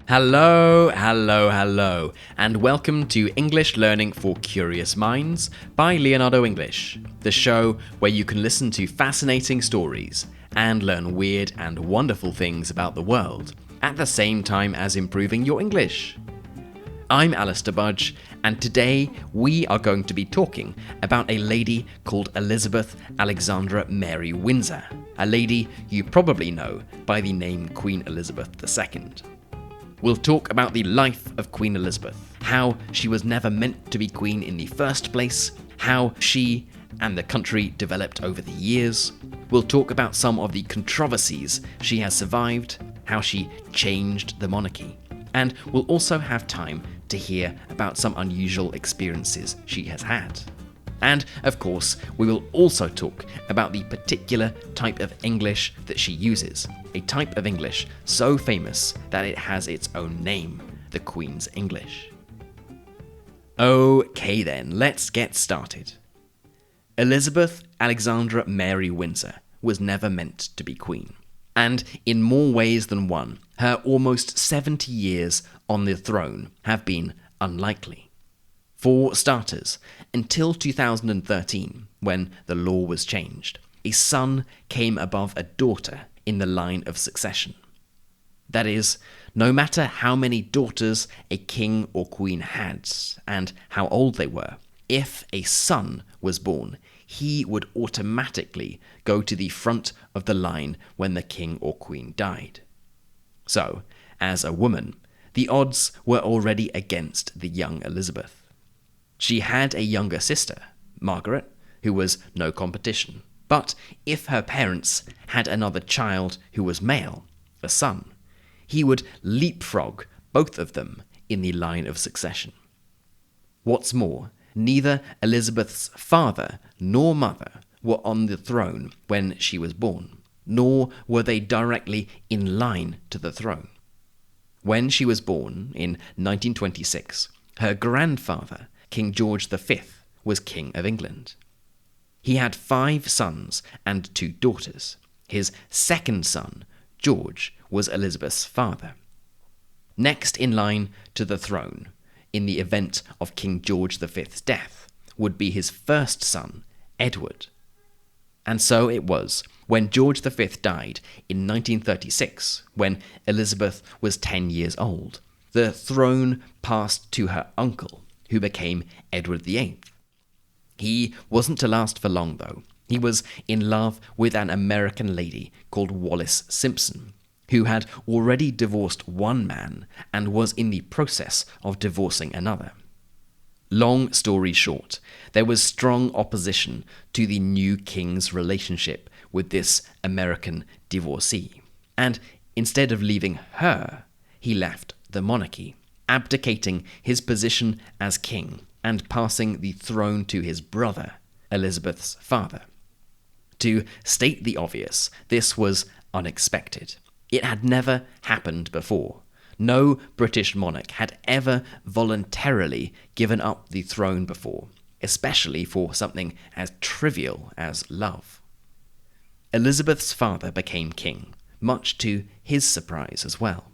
Hello, hello, hello, and welcome to English Learning for Curious Minds by Leonardo English, the show where you can listen to fascinating stories and learn weird and wonderful things about the world at the same time as improving your English. I'm Alistair Budge, and today we are going to be talking about a lady called Elizabeth Alexandra Mary Windsor, a lady you probably know by the name Queen Elizabeth II. We'll talk about the life of Queen Elizabeth, how she was never meant to be queen in the first place, how she and the country developed over the years. We'll talk about some of the controversies she has survived, how she changed the monarchy, and we'll also have time to hear about some unusual experiences she has had. And, of course, we will also talk about the particular type of English that she uses, a type of English so famous that it has its own name, the Queen's English. Okay then, let's get started. Elizabeth Alexandra Mary Windsor was never meant to be queen. And in more ways than one, her almost 70 years on the throne have been unlikely. For starters, until 2013, when the law was changed, a son came above a daughter in the line of succession. That is, no matter how many daughters a king or queen had, and how old they were, if a son was born, he would automatically go to the front of the line when the king or queen died. So, as a woman, the odds were already against the young Elizabeth. She had a younger sister, Margaret, who was no competition. But if her parents had another child who was male, a son, he would leapfrog both of them in the line of succession. What's more, neither Elizabeth's father nor mother were on the throne when she was born, nor were they directly in line to the throne. When she was born in 1926, her grandfather, King George V, was King of England. He had 5 sons and 2 daughters. His second son, George, was Elizabeth's father. Next in line to the throne, in the event of King George V's death, would be his first son, Edward. And so it was when George V died in 1936, when Elizabeth was 10 years old. The throne passed to her uncle, who became Edward VIII. He wasn't to last for long, though. He was in love with an American lady called Wallis Simpson, who had already divorced one man and was in the process of divorcing another. Long story short, there was strong opposition to the new king's relationship with this American divorcee, and instead of leaving her, he left the monarchy, abdicating his position as king and passing the throne to his brother, Elizabeth's father. To state the obvious, this was unexpected. It had never happened before. No British monarch had ever voluntarily given up the throne before, especially for something as trivial as love. Elizabeth's father became king, much to his surprise as well.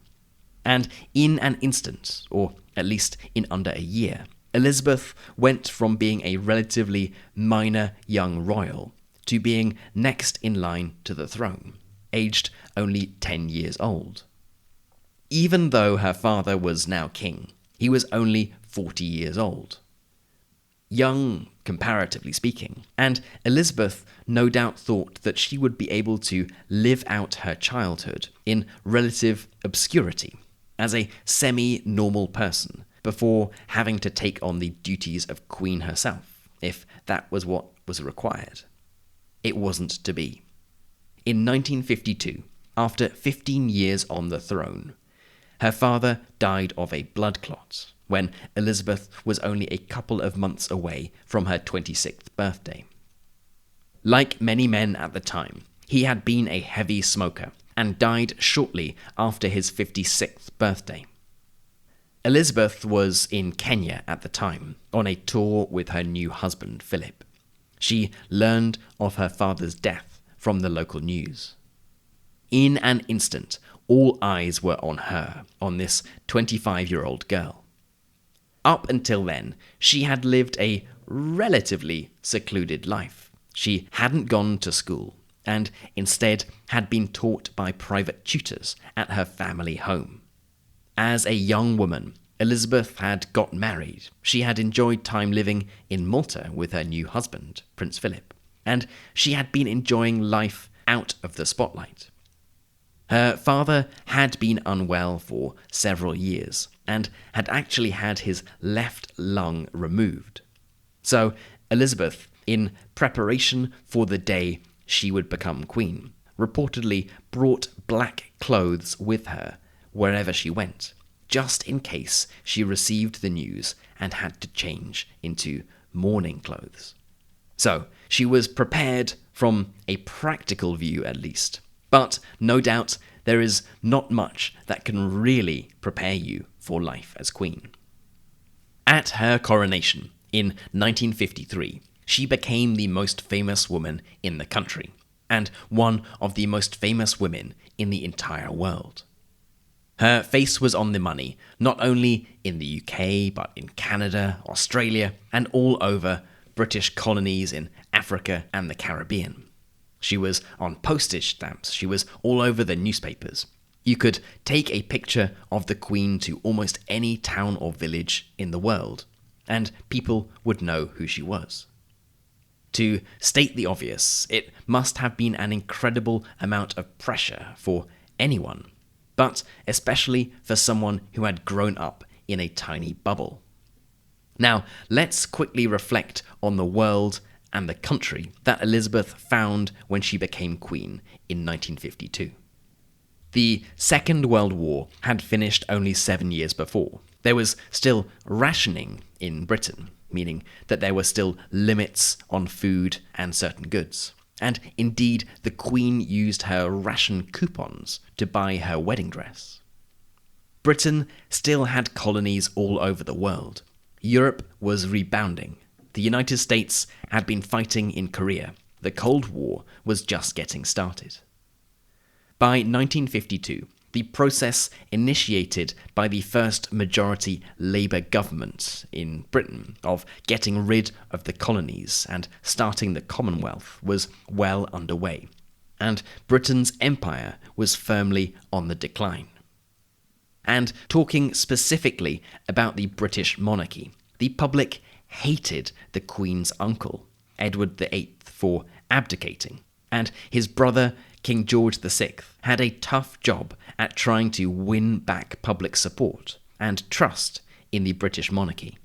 And in an instant, or at least in under a year, Elizabeth went from being a relatively minor young royal to being next in line to the throne, aged only 10 years old. Even though her father was now king, he was only 40 years old. Young, comparatively speaking, and Elizabeth no doubt thought that she would be able to live out her childhood in relative obscurity, as a semi-normal person, before having to take on the duties of queen herself, if that was what was required. It wasn't to be. In 1952, after 15 years on the throne, her father died of a blood clot when Elizabeth was only a couple of months away from her 26th birthday. Like many men at the time, he had been a heavy smoker and died shortly after his 56th birthday. Elizabeth was in Kenya at the time, on a tour with her new husband, Philip. She learned of her father's death from the local news. in an instant, all eyes were on her, on this 25-year-old girl. Up until then, she had lived a relatively secluded life. She hadn't gone to school, and instead had been taught by private tutors at her family home. As a young woman, Elizabeth had got married. She had enjoyed time living in Malta with her new husband, Prince Philip, and she had been enjoying life out of the spotlight. Her father had been unwell for several years and had actually had his left lung removed. So Elizabeth, in preparation for the day she would become queen, reportedly brought black clothes with her wherever she went, just in case she received the news and had to change into mourning clothes. So she was prepared from a practical view at least. But no doubt there is not much that can really prepare you for life as queen. At her coronation in 1953, she became the most famous woman in the country, and one of the most famous women in the entire world. Her face was on the money, not only in the UK, but in Canada, Australia, and all over British colonies in Africa and the Caribbean. She was on postage stamps. She was all over the newspapers. You could take a picture of the Queen to almost any town or village in the world, and people would know who she was. To state the obvious, it must have been an incredible amount of pressure for anyone, but especially for someone who had grown up in a tiny bubble. Now, let's quickly reflect on the world and the country that Elizabeth found when she became queen in 1952. The Second World War had finished only 7 years before. There was still rationing in Britain, meaning that there were still limits on food and certain goods. And indeed, the Queen used her ration coupons to buy her wedding dress. Britain still had colonies all over the world. Europe was rebounding. The United States had been fighting in Korea. The Cold War was just getting started. By 1952, the process initiated by the first majority Labour government in Britain of getting rid of the colonies and starting the Commonwealth was well underway, and Britain's empire was firmly on the decline. And talking specifically about the British monarchy, the public hated the Queen's uncle, Edward VIII, for abdicating, and his brother, King George VI, had a tough job at trying to win back public support and trust in the British monarchy.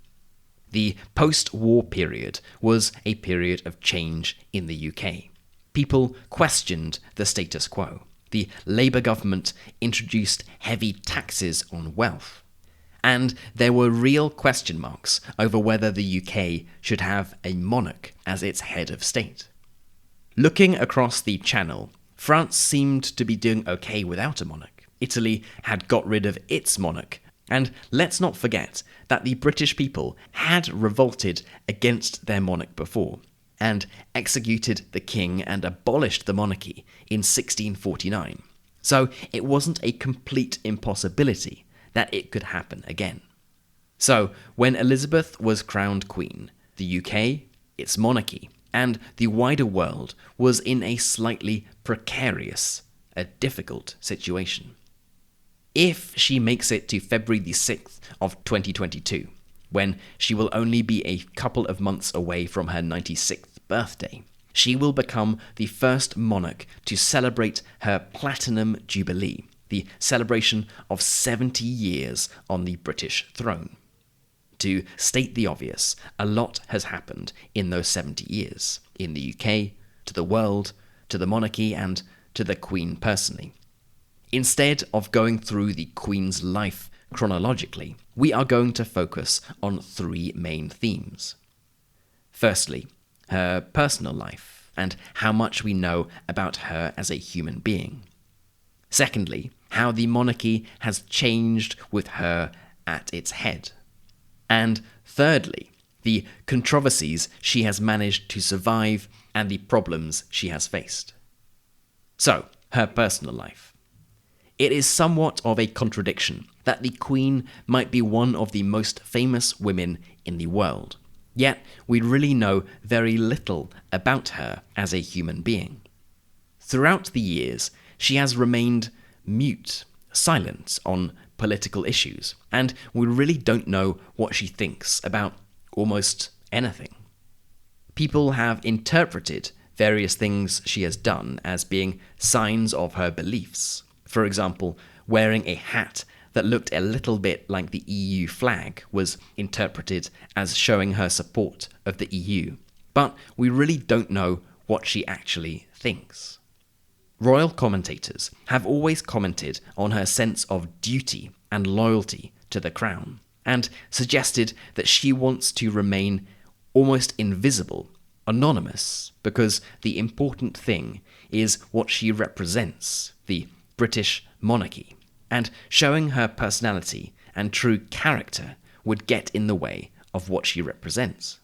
The post-war period was a period of change in the UK. People questioned the status quo. The Labour government introduced heavy taxes on wealth, and there were real question marks over whether the UK should have a monarch as its head of state. Looking across the Channel, France seemed to be doing okay without a monarch. Italy had got rid of its monarch, and let's not forget that the British people had revolted against their monarch before, and executed the king and abolished the monarchy in 1649. So it wasn't a complete impossibility that it could happen again. So when Elizabeth was crowned queen, the UK, its monarchy, and the wider world was in a slightly precarious, a difficult situation. If she makes it to February the 6th of 2022, when she will only be a couple of months away from her 96th birthday, she will become the first monarch to celebrate her Platinum Jubilee, the celebration of 70 years on the British throne. To state the obvious, a lot has happened in those 70 years, in the UK, to the world, to the monarchy, and to the Queen personally. Instead of going through the Queen's life chronologically, we are going to focus on three main themes. Firstly, her personal life, and how much we know about her as a human being. Secondly, how the monarchy has changed with her at its head. And thirdly, the controversies she has managed to survive and the problems she has faced. So, her personal life. It is somewhat of a contradiction that the Queen might be one of the most famous women in the world, yet we really know very little about her as a human being. Throughout the years, she has remained mute, silent on political issues, and we really don't know what she thinks about almost anything. People have interpreted various things she has done as being signs of her beliefs. For example, wearing a hat that looked a little bit like the EU flag was interpreted as showing her support of the EU, but we really don't know what she actually thinks. Royal commentators have always commented on her sense of duty and loyalty to the crown, and suggested that she wants to remain almost invisible, anonymous, because the important thing is what she represents, the British monarchy, and showing her personality and true character would get in the way of what she represents.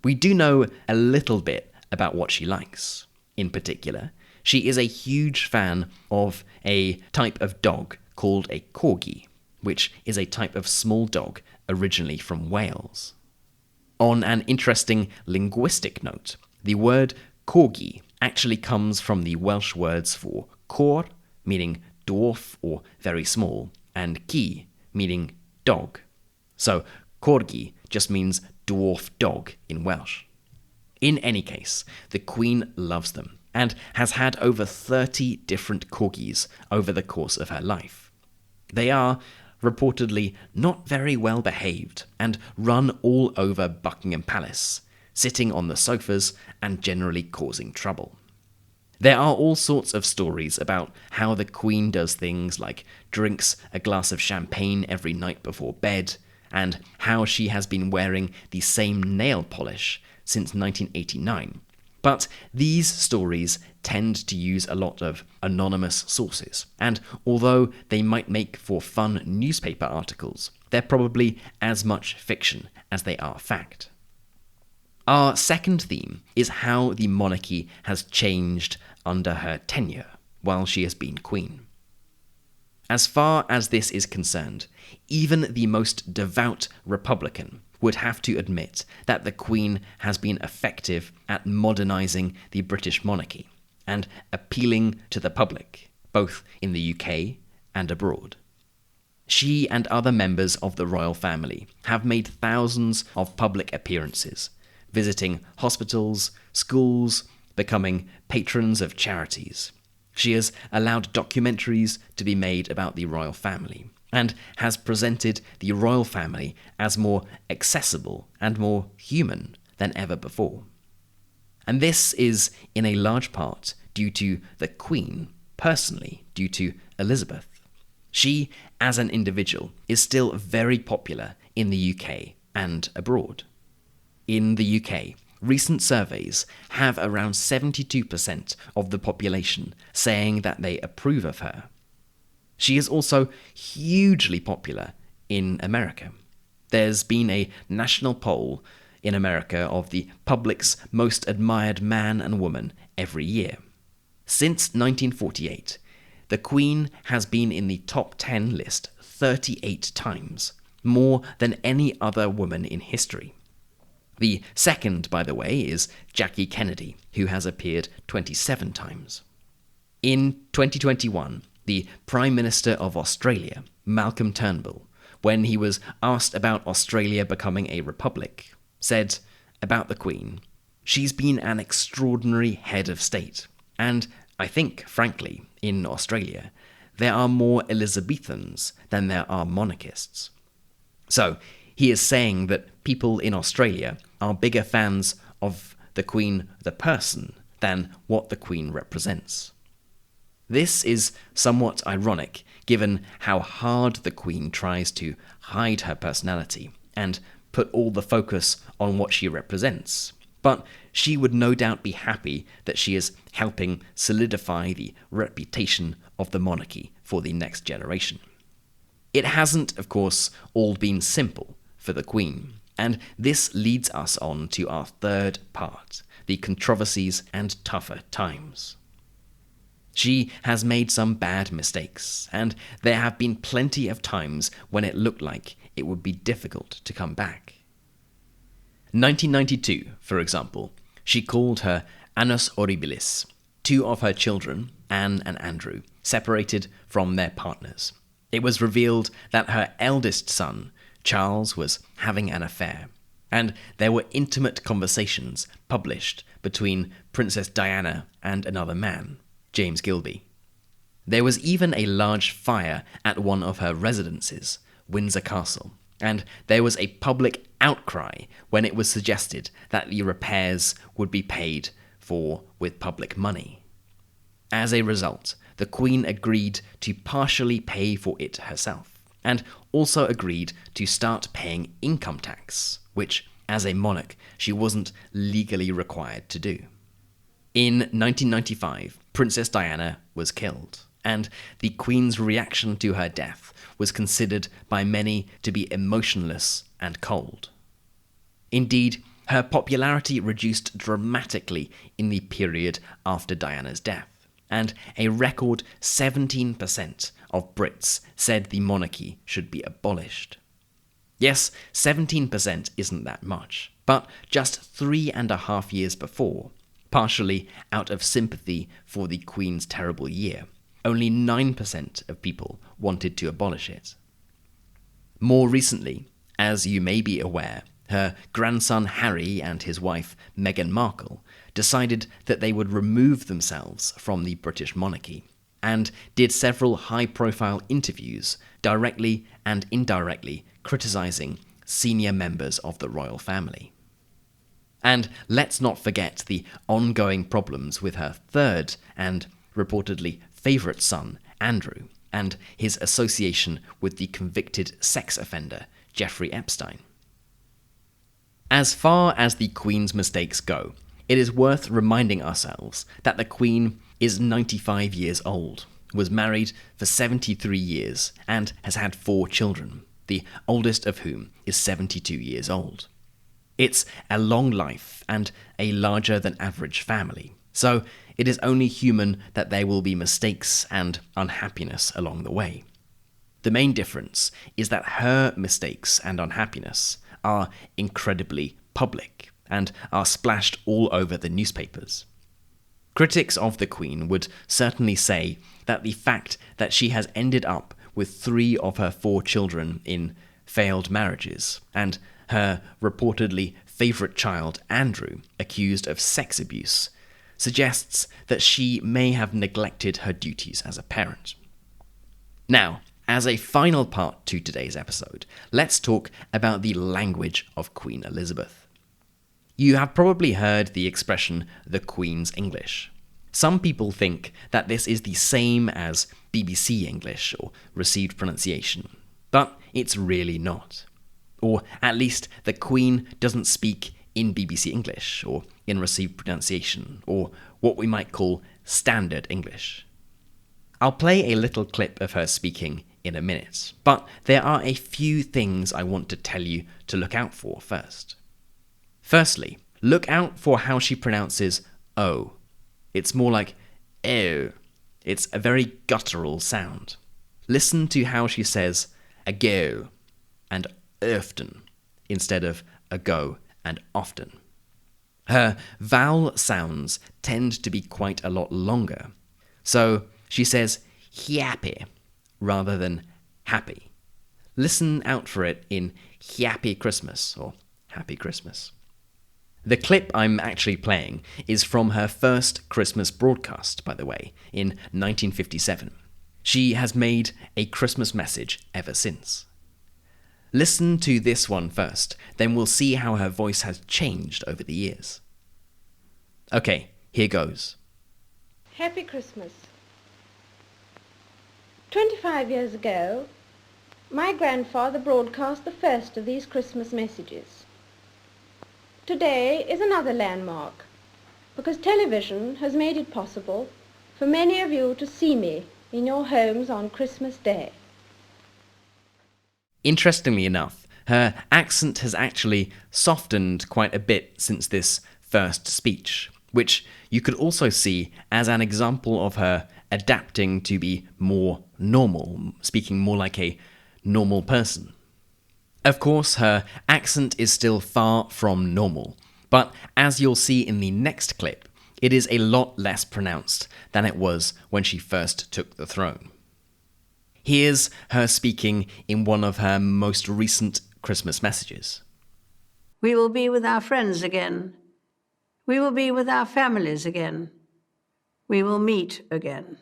We do know a little bit about what she likes. In particular, she is a huge fan of a type of dog called a Corgi, which is a type of small dog originally from Wales. On an interesting linguistic note, the word Corgi actually comes from the Welsh words for cor, meaning dwarf or very small, and gi, meaning dog. So Corgi just means dwarf dog in Welsh. In any case, the Queen loves them, and has had over 30 different Corgis over the course of her life. They are reportedly not very well behaved and run all over Buckingham Palace, sitting on the sofas and generally causing trouble. There are all sorts of stories about how the Queen does things like drinks a glass of champagne every night before bed, and how she has been wearing the same nail polish since 1989. But these stories tend to use a lot of anonymous sources, and although they might make for fun newspaper articles, they're probably as much fiction as they are fact. Our second theme is how the monarchy has changed under her tenure while she has been queen. As far as this is concerned, even the most devout Republican would have to admit that the Queen has been effective at modernising the British monarchy and appealing to the public, both in the UK and abroad. She and other members of the royal family have made thousands of public appearances, visiting hospitals, schools, becoming patrons of charities. She has allowed documentaries to be made about the royal family, and has presented the royal family as more accessible and more human than ever before. And this is in a large part due to the Queen, personally, due to Elizabeth. She, as an individual, is still very popular in the UK and abroad. In the UK, recent surveys have around 72% of the population saying that they approve of her. She is also hugely popular in America. There's been a national poll in America of the public's most admired man and woman every year. Since 1948, the Queen has been in the top 10 list 38 times, more than any other woman in history. The second, by the way, is Jackie Kennedy, who has appeared 27 times. In 2021, the Prime Minister of Australia, Malcolm Turnbull, when he was asked about Australia becoming a republic, said about the Queen, "She's been an extraordinary head of state, and I think, frankly, in Australia, there are more Elizabethans than there are monarchists." So, he is saying that people in Australia are bigger fans of the Queen, the person, than what the Queen represents. This is somewhat ironic, given how hard the Queen tries to hide her personality and put all the focus on what she represents. But she would no doubt be happy that she is helping solidify the reputation of the monarchy for the next generation. It hasn't, of course, all been simple for the Queen, and this leads us on to our third part, the controversies and tougher times. She has made some bad mistakes, and there have been plenty of times when it looked like it would be difficult to come back. 1992, for example, she called her annus horribilis. Two of her children, Anne and Andrew, separated from their partners. It was revealed that her eldest son, Charles, was having an affair, and there were intimate conversations published between Princess Diana and another man, James Gilby. There was even a large fire at one of her residences, Windsor Castle, and there was a public outcry when it was suggested that the repairs would be paid for with public money. As a result, the Queen agreed to partially pay for it herself, and also agreed to start paying income tax, which, as a monarch, she wasn't legally required to do. In 1995, Princess Diana was killed, and the Queen's reaction to her death was considered by many to be emotionless and cold. Indeed, her popularity reduced dramatically in the period after Diana's death, and a record 17% of Brits said the monarchy should be abolished. Yes, 17% isn't that much, but just 3.5 years before, partially out of sympathy for the Queen's terrible year, only 9% of people wanted to abolish it. More recently, as you may be aware, her grandson Harry and his wife Meghan Markle decided that they would remove themselves from the British monarchy, and did several high-profile interviews directly and indirectly criticising senior members of the royal family. And let's not forget the ongoing problems with her third and reportedly favourite son, Andrew, and his association with the convicted sex offender, Jeffrey Epstein. As far as the Queen's mistakes go, it is worth reminding ourselves that the Queen is 95 years old, was married for 73 years, and has had 4 children, the oldest of whom is 72 years old. It's a long life and a larger-than-average family, so it is only human that there will be mistakes and unhappiness along the way. The main difference is that her mistakes and unhappiness are incredibly public and are splashed all over the newspapers. Critics of the Queen would certainly say that the fact that she has ended up with 3 of her 4 children in failed marriages, and her reportedly favourite child, Andrew, accused of sex abuse, suggests that she may have neglected her duties as a parent. Now, as a final part to today's episode, let's talk about the language of Queen Elizabeth. You have probably heard the expression, the Queen's English. Some people think that this is the same as BBC English or received pronunciation, but it's really not. Or at least the Queen doesn't speak in BBC English or in received pronunciation, or what we might call standard English. I'll play a little clip of her speaking in a minute, but there are a few things I want to tell you to look out for first. Firstly, look out for how she pronounces O. It's more like ew. It's a very guttural sound. Listen to how she says ago and often instead of ago and often. Her vowel sounds tend to be quite a lot longer, so she says happy rather than happy. Listen out for it in Happy Christmas or Happy Christmas. The clip I'm actually playing is from her first Christmas broadcast, by the way, in 1957. She has made a Christmas message ever since. Listen to this one first, then we'll see how her voice has changed over the years. Okay, here goes. Happy Christmas. 25 years ago, my grandfather broadcast the first of these Christmas messages. Today is another landmark, because television has made it possible for many of you to see me in your homes on Christmas Day. Interestingly enough, her accent has actually softened quite a bit since this first speech, which you could also see as an example of her adapting to be more normal, speaking more like a normal person. Of course, her accent is still far from normal, but as you'll see in the next clip, it is a lot less pronounced than it was when she first took the throne. Here's her speaking in one of her most recent Christmas messages. We will be with our friends again. We will be with our families again. We will meet again.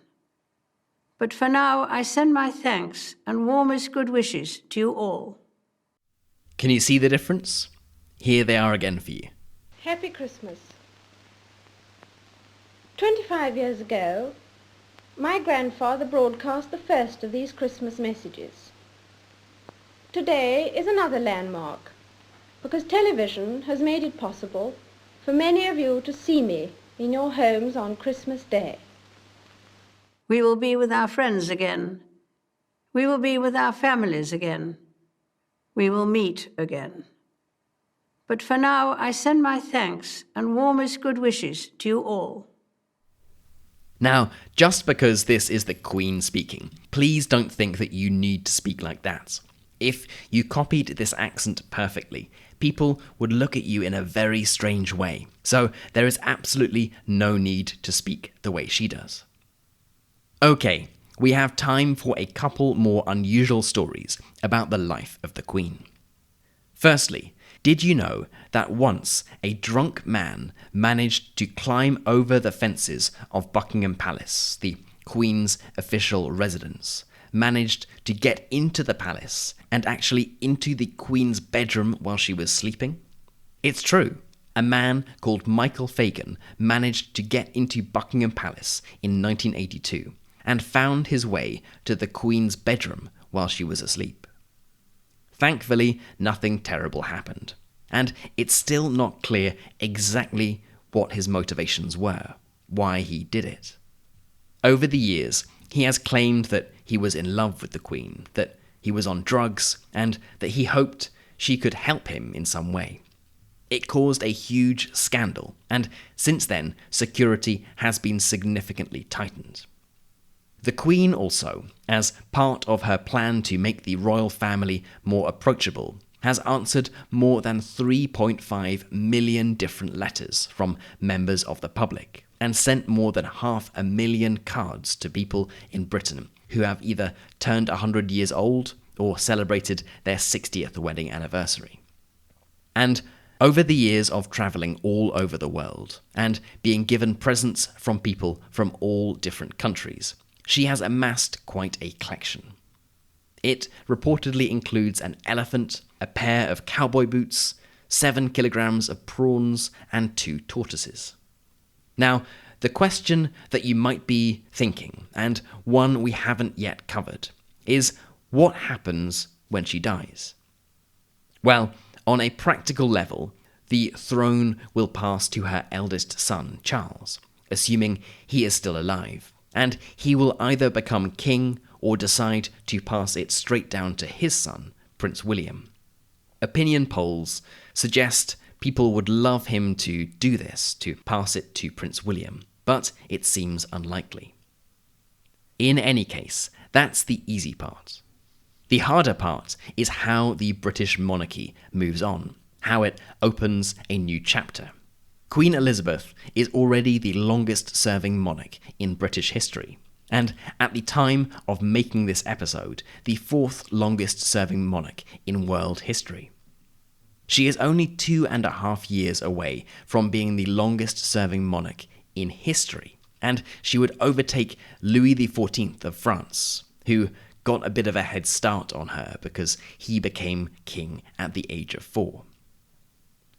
But for now, I send my thanks and warmest good wishes to you all. Can you see the difference? Here they are again for you. Happy Christmas. 25 years ago, my grandfather broadcast the first of these Christmas messages. Today is another landmark, because television has made it possible for many of you to see me in your homes on Christmas Day. We will be with our friends again. We will be with our families again. We will meet again. But for now, I send my thanks and warmest good wishes to you all. Now, just because this is the Queen speaking, please don't think that you need to speak like that. If you copied this accent perfectly, people would look at you in a very strange way, so there is absolutely no need to speak the way she does. Okay, we have time for a couple more unusual stories about the life of the Queen. Firstly, did you know that once a drunk man managed to climb over the fences of Buckingham Palace, the Queen's official residence, managed to get into the palace and actually into the Queen's bedroom while she was sleeping? It's true. A man called Michael Fagan managed to get into Buckingham Palace in 1982 and found his way to the Queen's bedroom while she was asleep. Thankfully, nothing terrible happened, and it's still not clear exactly what his motivations were, why he did it. Over the years, he has claimed that he was in love with the Queen, that he was on drugs, and that he hoped she could help him in some way. It caused a huge scandal, and since then, security has been significantly tightened. The Queen also, as part of her plan to make the royal family more approachable, has answered more than 3.5 million different letters from members of the public and sent more than 500,000 cards to people in Britain who have either turned 100 years old or celebrated their 60th wedding anniversary. And over the years of travelling all over the world and being given presents from people from all different countries, she has amassed quite a collection. It reportedly includes an elephant, a pair of cowboy boots, 7 kilograms of prawns, and 2 tortoises. Now, the question that you might be thinking, and one we haven't yet covered, is what happens when she dies? Well, on a practical level, the throne will pass to her eldest son, Charles, assuming he is still alive, and he will either become king or decide to pass it straight down to his son, Prince William. Opinion polls suggest people would love him to do this, to pass it to Prince William, but it seems unlikely. In any case, that's the easy part. The harder part is how the British monarchy moves on, how it opens a new chapter. Queen Elizabeth is already the longest-serving monarch in British history, and at the time of making this episode, the 4th longest-serving monarch in world history. She is only 2.5 years away from being the longest-serving monarch in history, and she would overtake Louis XIV of France, who got a bit of a head start on her because he became king at the age of 4.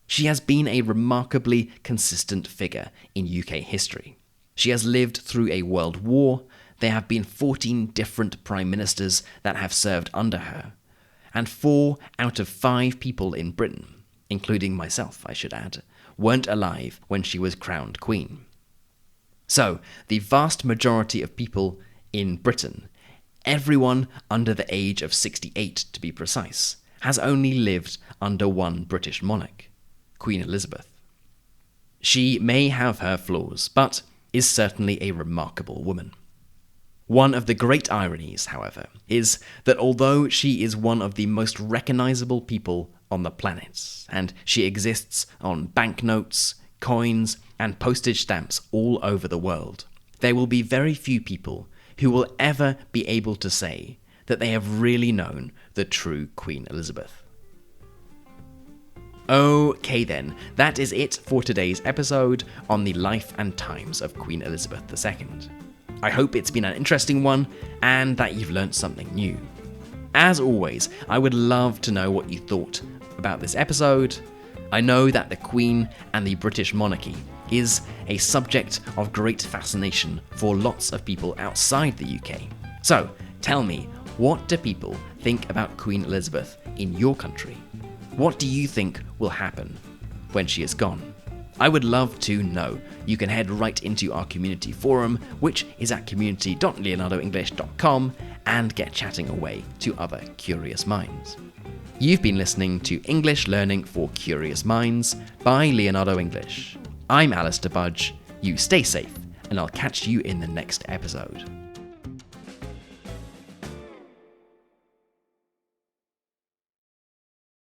She has been a remarkably consistent figure in UK history. She has lived through a world war, there have been 14 different prime ministers that have served under her, and 4 out of 5 people in Britain, including myself, I should add, weren't alive when she was crowned queen. So, the vast majority of people in Britain, everyone under the age of 68 to be precise, has only lived under one British monarch, Queen Elizabeth. She may have her flaws, but is certainly a remarkable woman. One of the great ironies, however, is that although she is one of the most recognizable people on the planet, and she exists on banknotes, coins, and postage stamps all over the world, there will be very few people who will ever be able to say that they have really known the true Queen Elizabeth. Okay then, that is it for today's episode on the life and times of Queen Elizabeth II. I hope it's been an interesting one and that you've learnt something new. As always, I would love to know what you thought about this episode. I know that the Queen and the British monarchy is a subject of great fascination for lots of people outside the UK. So, tell me, what do people think about Queen Elizabeth in your country? What do you think will happen when she is gone? I would love to know. You can head right into our community forum, which is at community.leonardoenglish.com, and get chatting away to other curious minds. You've been listening to English Learning for Curious Minds by Leonardo English. I'm Alistair Budge. You stay safe, and I'll catch you in the next episode.